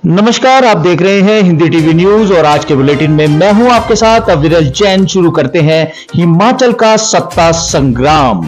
नमस्कार, आप देख रहे हैं हिंदी टीवी न्यूज और आज के बुलेटिन में मैं हूं आपके साथ अविरल जैन। शुरू करते हैं हिमाचल का सत्ता संग्राम।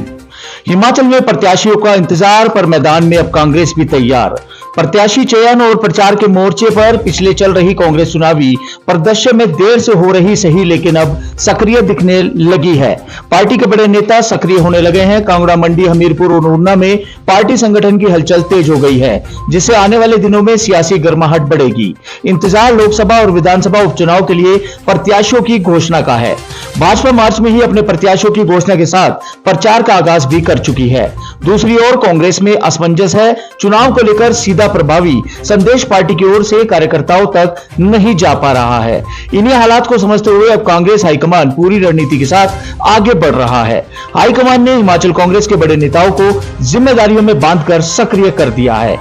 हिमाचल में प्रत्याशियों का इंतजार पर मैदान में अब कांग्रेस भी तैयार। प्रत्याशी चयन और प्रचार के मोर्चे पर पिछले चल रही कांग्रेस चुनावी परिदृश्य में देर से हो रही सही, लेकिन अब सक्रिय दिखने लगी है। पार्टी के बड़े नेता सक्रिय होने लगे हैं। कांगड़ा, मंडी, हमीरपुर और ऊना में पार्टी संगठन की हलचल तेज हो गई है, जिससे आने वाले दिनों में सियासी गर्माहट बढ़ेगी। इंतजार लोकसभा और विधानसभा उपचुनाव के लिए प्रत्याशियों की घोषणा का है। भाजपा मार्च में ही अपने प्रत्याशियों की घोषणा के साथ प्रचार का आगाज भी कर चुकी है। दूसरी ओर कांग्रेस में असमंजस है। चुनाव को लेकर सीधा प्रभावी संदेश पार्टी की ओर से कार्यकर्ताओं तक नहीं जा पा रहा है। इन्हीं हालात को समझते हुए अब कांग्रेस हाईकमान पूरी रणनीति के साथ आगे बढ़ रहा है। हाईकमान ने हिमाचल कांग्रेस के बड़े नेताओं को जिम्मेदारियों में बांधकर सक्रिय कर दिया है।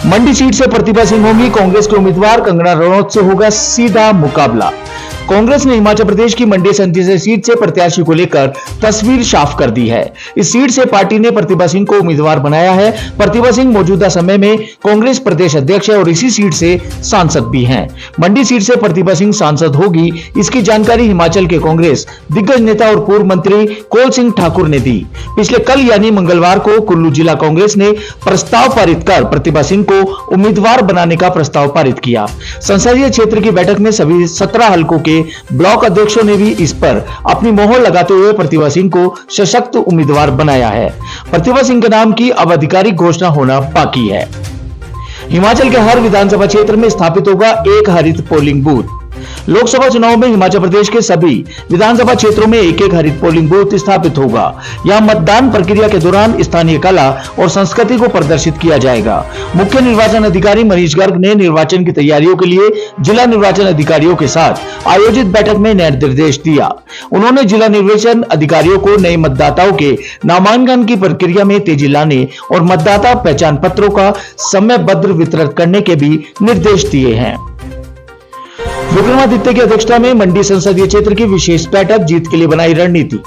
मंडी सीट से प्रतिभा सिंह होंगी कांग्रेस के उम्मीदवार। कंगना रनौत से होगा सीधा मुकाबला। कांग्रेस ने हिमाचल प्रदेश की मंडी संसदीय सीट से प्रत्याशी को लेकर तस्वीर साफ कर दी है। इस सीट से पार्टी ने प्रतिभा सिंह को उम्मीदवार बनाया है। प्रतिभा सिंह मौजूदा समय में कांग्रेस प्रदेश अध्यक्ष है और इसी सीट से सांसद भी हैं। मंडी सीट से प्रतिभा सिंह सांसद होगी, इसकी जानकारी हिमाचल के कांग्रेस दिग्गज नेता और पूर्व मंत्री कौल सिंह ठाकुर ने दी। पिछले कल यानी मंगलवार को कुल्लू जिला कांग्रेस ने प्रस्ताव पारित कर प्रतिभा सिंह को उम्मीदवार बनाने का प्रस्ताव पारित किया। संसदीय क्षेत्र की बैठक में सभी 17 हलकों के ब्लॉक अध्यक्षों ने भी इस पर अपनी मोहर लगाते हुए प्रतिभा सिंह को सशक्त उम्मीदवार बनाया है। प्रतिभा सिंह के नाम की अब आधिकारिक घोषणा होना बाकी है। हिमाचल के हर विधानसभा क्षेत्र में स्थापित होगा एक हरित पोलिंग बूथ। लोकसभा चुनाव में हिमाचल प्रदेश के सभी विधानसभा क्षेत्रों में एक एक हरित पोलिंग बूथ स्थापित होगा। यहां मतदान प्रक्रिया के दौरान स्थानीय कला और संस्कृति को प्रदर्शित किया जाएगा। मुख्य निर्वाचन अधिकारी मनीष गर्ग ने निर्वाचन की तैयारियों के लिए जिला निर्वाचन अधिकारियों के साथ आयोजित बैठक में निर्देश दिया। उन्होंने जिला निर्वाचन अधिकारियों को नए मतदाताओं के नामांकन की प्रक्रिया में तेजी लाने और मतदाता पहचान पत्रों का समयबद्ध वितरण करने के भी निर्देश दिए हैं। विक्रमादित्य की अध्यक्षता में मंडी संसदीय क्षेत्र की विशेष बैठक, जीत के लिए बनाई रणनीति।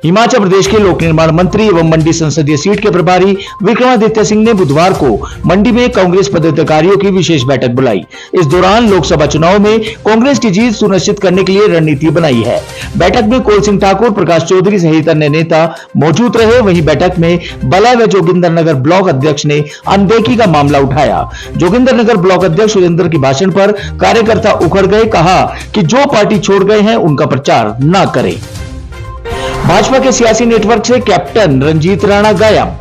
हिमाचल प्रदेश के लोक निर्माण मंत्री एवं मंडी संसदीय सीट के प्रभारी विक्रमादित्य सिंह ने बुधवार को मंडी में कांग्रेस पदाधिकारियों की विशेष बैठक बुलाई। इस दौरान लोकसभा चुनाव में कांग्रेस की जीत सुनिश्चित करने के लिए रणनीति बनाई है। बैठक में कौल सिंह ठाकुर, प्रकाश चौधरी सहित अन्य नेता मौजूद रहे। वहीं बैठक में बला व जोगिंद्रनगर ब्लॉक अध्यक्ष ने अनदेखी का मामला उठाया। जोगिंद्रनगर ब्लॉक अध्यक्ष सुरेंद्र के भाषण पर कार्यकर्ता उखड़ गए। कहा कि जो पार्टी छोड़ गए हैं उनका प्रचार न करें। भाजपा के सियासी नेटवर्क से कैप्टन रंजीत राणा गायब।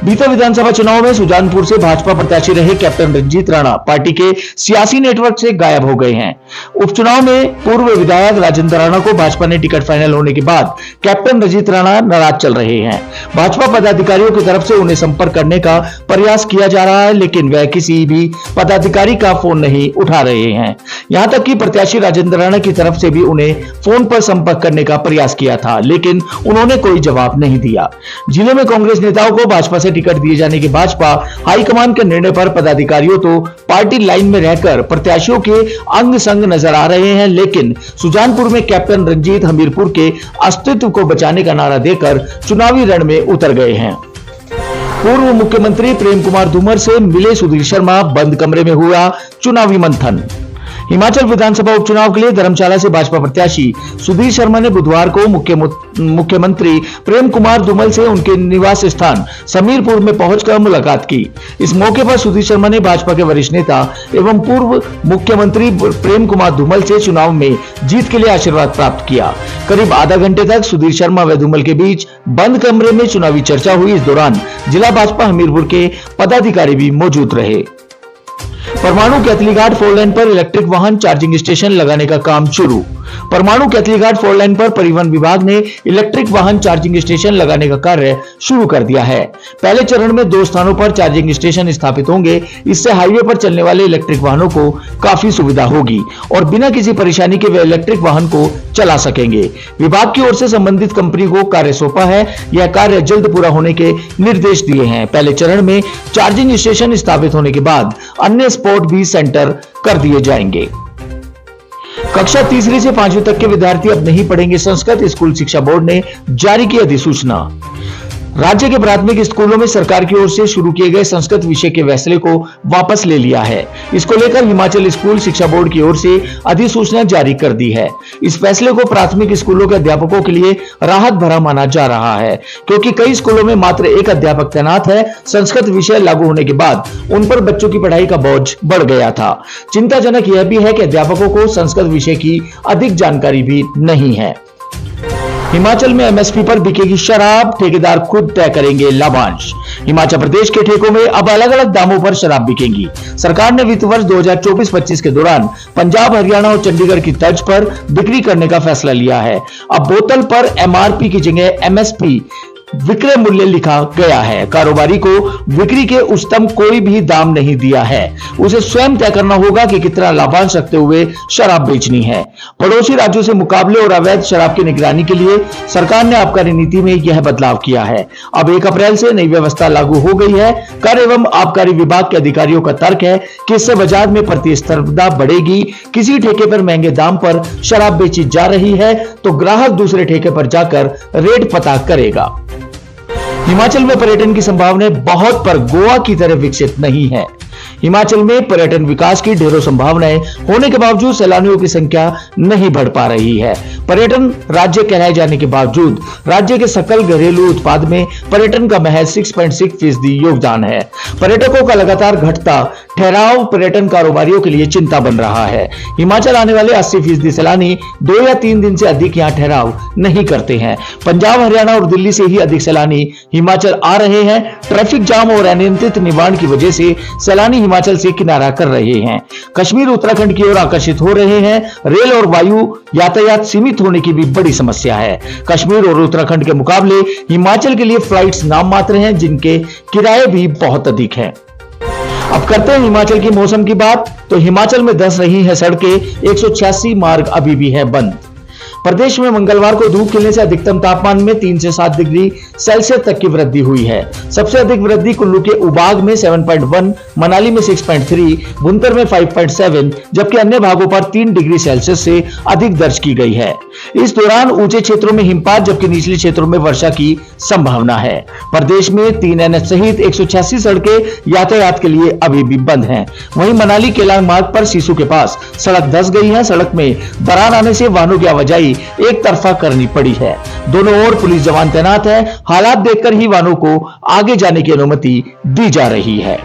बीते विधानसभा चुनाव में सुजानपुर से भाजपा प्रत्याशी रहे कैप्टन रंजीत राणा पार्टी के सियासी नेटवर्क से गायब हो गए हैं। उपचुनाव में पूर्व विधायक राजेंद्र राणा को भाजपा ने टिकट फाइनल होने के बाद कैप्टन रंजीत राणा नाराज चल रहे हैं। भाजपा पदाधिकारियों की तरफ से उन्हें संपर्क करने का प्रयास किया जा रहा है, लेकिन वह किसी भी पदाधिकारी का फोन नहीं उठा रहे हैं। यहां तक कि प्रत्याशी राजेंद्र राणा की तरफ से भी उन्हें फोन पर संपर्क करने का प्रयास किया था, लेकिन उन्होंने कोई जवाब नहीं दिया। जिले में कांग्रेस नेताओं को भाजपा से टिकट दिए जाने के भाजपा हाईकमान के निर्णय पर पदाधिकारियों तो पार्टी लाइन में रहकर प्रत्याशियों के अंग संग नजर आ रहे हैं, लेकिन सुजानपुर में कैप्टन रंजीत हमीरपुर के अस्तित्व को बचाने का नारा देकर चुनावी रण में उतर गए हैं। पूर्व मुख्यमंत्री प्रेम कुमार धूमल से मिले सुधीर शर्मा, बंद कमरे में हुआ चुनावी मंथन। हिमाचल विधानसभा उपचुनाव के लिए धर्मशाला से भाजपा प्रत्याशी सुधीर शर्मा ने बुधवार को मुख्यमंत्री प्रेम कुमार धूमल से उनके निवास स्थान समीरपुर में पहुंचकर मुलाकात की। इस मौके पर सुधीर शर्मा ने भाजपा के वरिष्ठ नेता एवं पूर्व मुख्यमंत्री प्रेम कुमार धूमल से चुनाव में जीत के लिए आशीर्वाद प्राप्त किया। करीब आधा घंटे तक सुधीर शर्मा व धूमल के बीच बंद कमरे में चुनावी चर्चा हुई। इस दौरान जिला भाजपा हमीरपुर के पदाधिकारी भी मौजूद रहे। परमाणु कैथलीघाट 4 लेन पर इलेक्ट्रिक वाहन चार्जिंग स्टेशन लगाने का काम शुरू। परमाणु कैथलीघाट 4 लेन पर परिवहन विभाग ने इलेक्ट्रिक वाहन चार्जिंग स्टेशन लगाने का कार्य शुरू कर दिया है। पहले चरण में 2 स्थानों पर चार्जिंग स्टेशन स्थापित होंगे। इससे हाईवे पर चलने वाले इलेक्ट्रिक वाहनों को काफी सुविधा होगी और बिना किसी परेशानी के वे इलेक्ट्रिक वाहन को चला सकेंगे। विभाग की ओर से संबंधित कंपनी को कार्य सौंपा है। यह कार्य जल्द पूरा होने के निर्देश दिए हैं। पहले चरण में चार्जिंग स्टेशन स्थापित होने के बाद अन्य स्पॉट भी सेंटर कर दिए जाएंगे। कक्षा तीसरी से 5वीं तक के विद्यार्थी अब नहीं पढ़ेंगे संस्कृत। स्कूल शिक्षा बोर्ड ने जारी की अधिसूचना। राज्य के प्राथमिक स्कूलों में सरकार की ओर से शुरू किए गए संस्कृत विषय के फैसले को वापस ले लिया है। इसको लेकर हिमाचल स्कूल शिक्षा बोर्ड की ओर से अधिसूचना जारी कर दी है। इस फैसले को प्राथमिक स्कूलों के अध्यापकों के लिए राहत भरा माना जा रहा है, क्योंकि कई स्कूलों में मात्र एक अध्यापक तैनात है। संस्कृत विषय लागू होने के बाद उन पर बच्चों की पढ़ाई का बोझ बढ़ गया था। चिंताजनक यह भी है कि अध्यापकों को संस्कृत विषय की अधिक जानकारी भी नहीं है। हिमाचल में एमएसपी पर बिकेगी शराब, ठेकेदार खुद तय करेंगे लाभांश। हिमाचल प्रदेश के ठेकों में अब अलग अलग दामों पर शराब बिकेगी। सरकार ने वित्त वर्ष 2024-25 के दौरान पंजाब, हरियाणा और चंडीगढ़ की तर्ज पर बिक्री करने का फैसला लिया है। अब बोतल पर एमआरपी की जगह एमएसपी विक्रय मूल्य लिखा गया है। कारोबारी को बिक्री के उच्चतम कोई भी दाम नहीं दिया है। उसे स्वयं तय करना होगा कि कितना लाभांश रखते हुए शराब बेचनी है। पड़ोसी राज्यों से मुकाबले और अवैध शराब की निगरानी के लिए सरकार ने आबकारी नीति में यह बदलाव किया है। अब 1 अप्रैल से नई व्यवस्था लागू हो गई है। कर एवं आबकारी विभाग के अधिकारियों का तर्क है कि इससे बाजार में प्रतिस्पर्धा बढ़ेगी। किसी ठेके पर महंगे दाम पर शराब बेची जा रही है तो ग्राहक दूसरे ठेके पर जाकर रेट पता करेगा। हिमाचल में पर्यटन की संभावनाएं बहुत पर गोवा की तरह विकसित नहीं है। हिमाचल में पर्यटन विकास की ढेरों संभावनाएं होने के बावजूद सैलानियों की संख्या नहीं बढ़ पा रही है। पर्यटन राज्य कहलाए जाने के बावजूद राज्य के सकल घरेलू उत्पाद में पर्यटन का महज 6.6% योगदान है। पर्यटकों का लगातार घटता ठहराव पर्यटन कारोबारियों के लिए चिंता बन रहा है। हिमाचल आने वाले 80% सैलानी 2 या 3 दिन से अधिक यहाँ ठहराव नहीं करते हैं। पंजाब, हरियाणा और दिल्ली से ही अधिक सैलानी हिमाचल आ रहे हैं। ट्रैफिक जाम और अनियंत्रित निर्माण की वजह से सैलानी हिमाचल से किनारा कर रहे हैं। कश्मीर, उत्तराखंड की ओर आकर्षित हो रहे हैं। रेल और वायु यातायात सीमित होने की भी बड़ी समस्या है। कश्मीर और उत्तराखंड के मुकाबले हिमाचल के लिए फ्लाइट्स नाम मात्र हैं, जिनके किराए भी बहुत अधिक हैं। अब करते हैं हिमाचल की मौसम की बात। तो हिमाचल में धंस रही है सड़कें, 186 मार्ग अभी भी है बंद। प्रदेश में मंगलवार को धूप खिलने से अधिकतम तापमान में 3 से 7 डिग्री सेल्सियस तक की वृद्धि हुई है। सबसे अधिक वृद्धि कुल्लू के उबाग में 7.1, मनाली में 6.3, भुंतर में 5.7, जबकि अन्य भागों पर 3 डिग्री सेल्सियस से अधिक दर्ज की गई है। इस दौरान ऊंचे क्षेत्रों में हिमपात, जबकि निचले क्षेत्रों में वर्षा की संभावना है। प्रदेश में 3 NH सहित 186 सड़कें यातायात के लिए अभी भी बंद हैं। वहीं मनाली केलांग मार्ग पर सीसू के पास सड़क धंस गई है। सड़क में दरार आने से वाहनों की आवाजाही एक तरफा करनी पड़ी है। दोनों ओर पुलिस जवान तैनात है। हालात देखकर ही वाहनों को आगे जाने की अनुमति दी जा रही है।